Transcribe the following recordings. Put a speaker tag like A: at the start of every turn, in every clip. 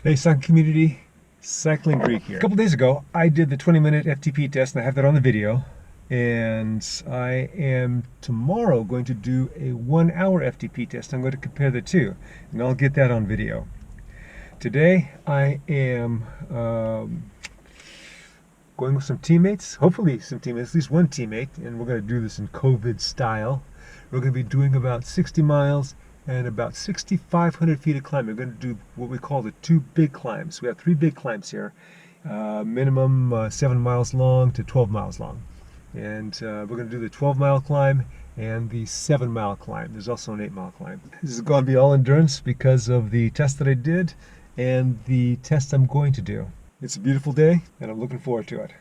A: Hey, cycling community, Cycling Greek here. A couple days ago, I did the 20-minute FTP test, and I have that on the video. And I am tomorrow going to do a 1-hour FTP test. I'm going to compare the two, and I'll get that on video. Today, I am going with some teammates, hopefully some teammates, at least one teammate, and we're going to do this in COVID style. We're going to be doing about 60 miles and about 6,500 feet of climbing. We're going to do what we call the two big climbs. We have three big climbs here, minimum 7 miles long to 12 miles long. And we're going to do the 12-mile climb and the 7-mile climb. There's also an 8-mile climb. This is going to be all endurance because of the test that I did and the test I'm going to do. It's a beautiful day, and I'm looking forward to it.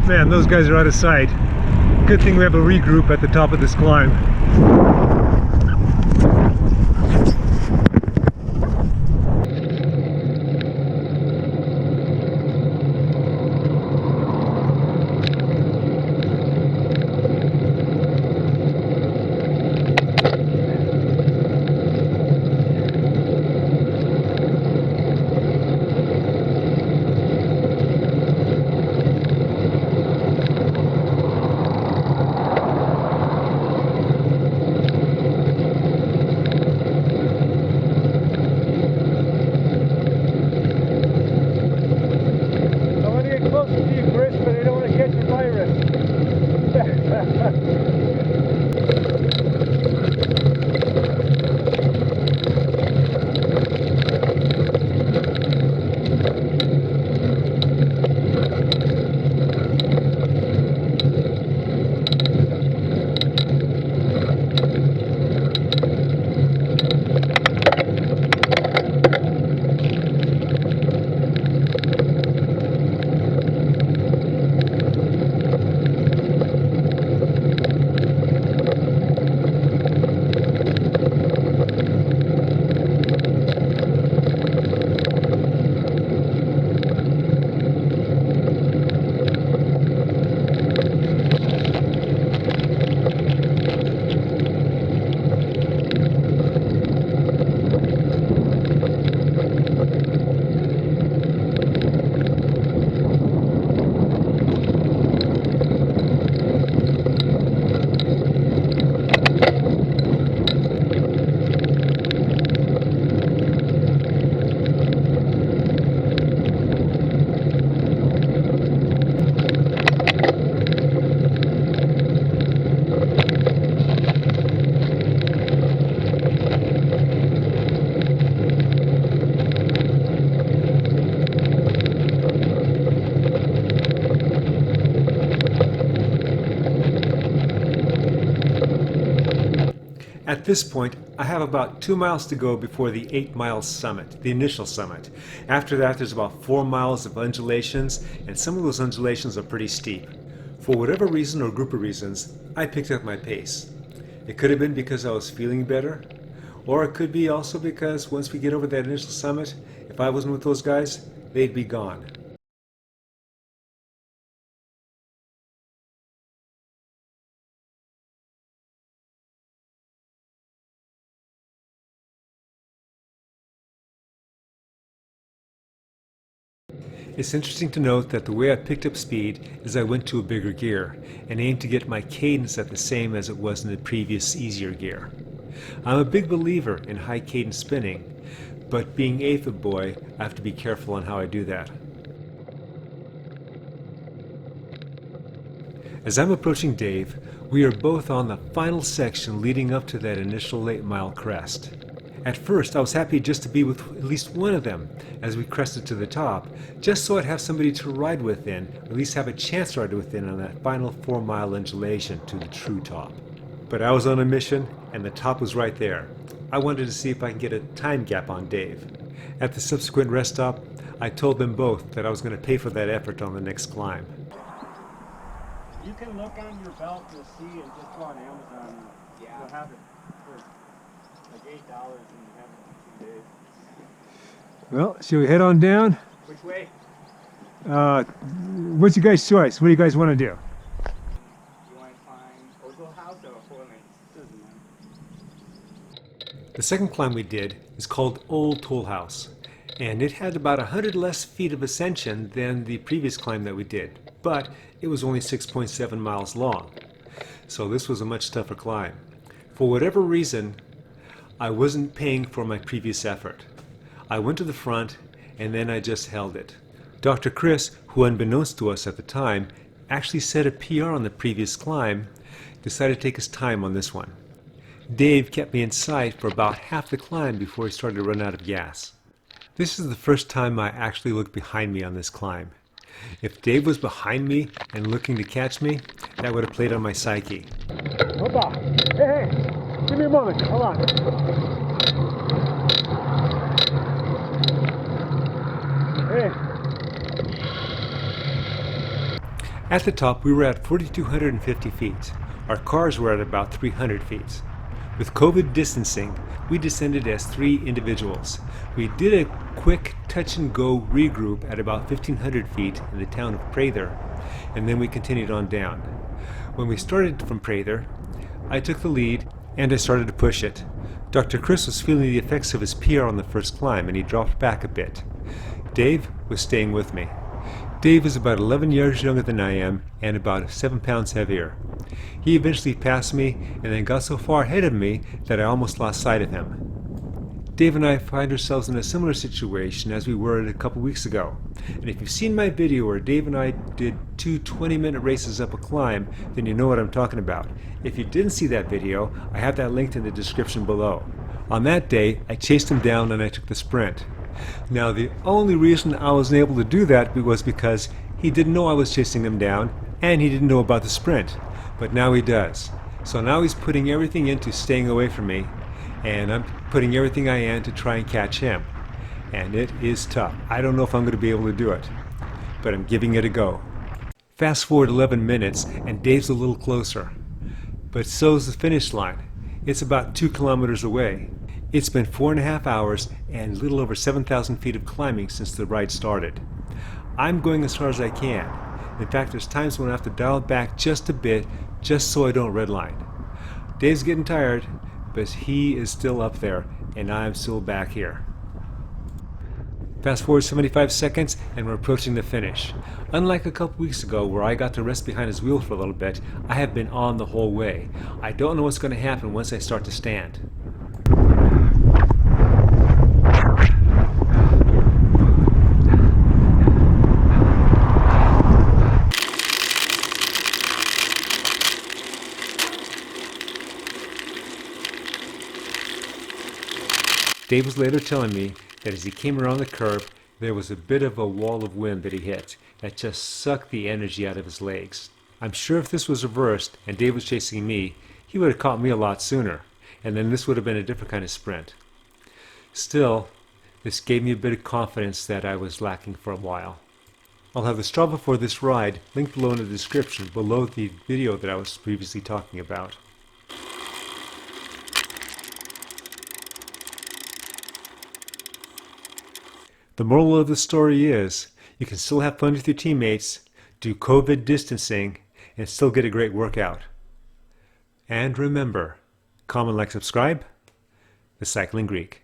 A: Man, those guys are out of sight. Good thing we have a regroup at the top of this climb. At this point, I have about 2 miles to go before the 8-mile summit, the initial summit. After that, there's about 4 miles of undulations, and some of those undulations are pretty steep. For whatever reason or group of reasons, I picked up my pace. It could have been because I was feeling better, or it could be also because once we get over that initial summit, if I wasn't with those guys, they'd be gone. It's interesting to note that the way I picked up speed is I went to a bigger gear and aimed to get my cadence at the same as it was in the previous easier gear. I'm a big believer in high cadence spinning, but being Afib boy, I have to be careful on how I do that. As I'm approaching Dave, we are both on the final section leading up to that initial 8-mile crest. At first, I was happy just to be with at least one of them as we crested to the top, just so I'd have somebody to ride within, or at least have a chance to ride within on that final 4-mile undulation to the true top. But I was on a mission, and the top was right there. I wanted to see if I can get a time gap on Dave. At the subsequent rest stop, I told them both that I was going to pay for that effort on the next climb.
B: You can look on your belt, you'll see, and just go on Amazon. You'll have it for like $8 and you have it in 2 days.
A: Well, shall we head on down?
B: Which way?
A: What's your guys' choice? What do you guys want to do?
B: You want to climb Ozo House or Four Lanes? Doesn't matter.
A: The second climb we did is called Old Toll House, and it had about 100 less feet of ascension than the previous climb that we did, but it was only 6.7 miles long, so this was a much tougher climb. For whatever reason, I wasn't paying for my previous effort. I went to the front and then I just held it. Dr. Chris, who unbeknownst to us at the time, actually set a PR on the previous climb, decided to take his time on this one. Dave kept me in sight for about half the climb before he started to run out of gas. This is the first time I actually looked behind me on this climb. If Dave was behind me and looking to catch me, that would have played on my psyche. Hoppa! Hey, give me a moment, hold on. Hey. At the top, we were at 4,250 feet. Our cars were at about 300 feet. With COVID distancing, we descended as 3 individuals. We did a quick touch and go regroup at about 1,500 feet in the town of Prather, and then we continued on down. When we started from Prather, I took the lead and I started to push it. Dr. Chris was feeling the effects of his PR on the first climb and he dropped back a bit. Dave was staying with me. Dave is about 11 years younger than I am and about 7 pounds heavier. He eventually passed me and then got so far ahead of me that I almost lost sight of him. Dave and I find ourselves in a similar situation as we were a couple weeks ago. And if you've seen my video where Dave and I did 2 20-minute races up a climb, then you know what I'm talking about. If you didn't see that video, I have that linked in the description below. On that day, I chased him down and I took the sprint. Now, the only reason I was able to do that was because he didn't know I was chasing him down and he didn't know about the sprint. But now he does. So now he's putting everything into staying away from me, and I'm putting everything I am to try and catch him. And it is tough. I don't know if I'm going to be able to do it, but I'm giving it a go. Fast forward 11 minutes and Dave's a little closer, but so's the finish line. It's about 2 kilometers away. It's been 4.5 hours and a little over 7,000 feet of climbing since the ride started. I'm going as far as I can. In fact, there's times when I have to dial it back just a bit, just so I don't redline. Dave's getting tired, but he is still up there, and I'm still back here. Fast forward 75 seconds, and we're approaching the finish. Unlike a couple weeks ago, where I got to rest behind his wheel for a little bit, I have been on the whole way. I don't know what's going to happen once I start to stand. Dave was later telling me that as he came around the curve, there was a bit of a wall of wind that he hit that just sucked the energy out of his legs. I'm sure if this was reversed and Dave was chasing me, he would have caught me a lot sooner, and then this would have been a different kind of sprint. Still, this gave me a bit of confidence that I was lacking for a while. I'll have the Strava for this ride linked below in the description below the video that I was previously talking about. The moral of the story is, you can still have fun with your teammates, do COVID distancing, and still get a great workout. And remember, comment, like, subscribe, the Cycling Greek.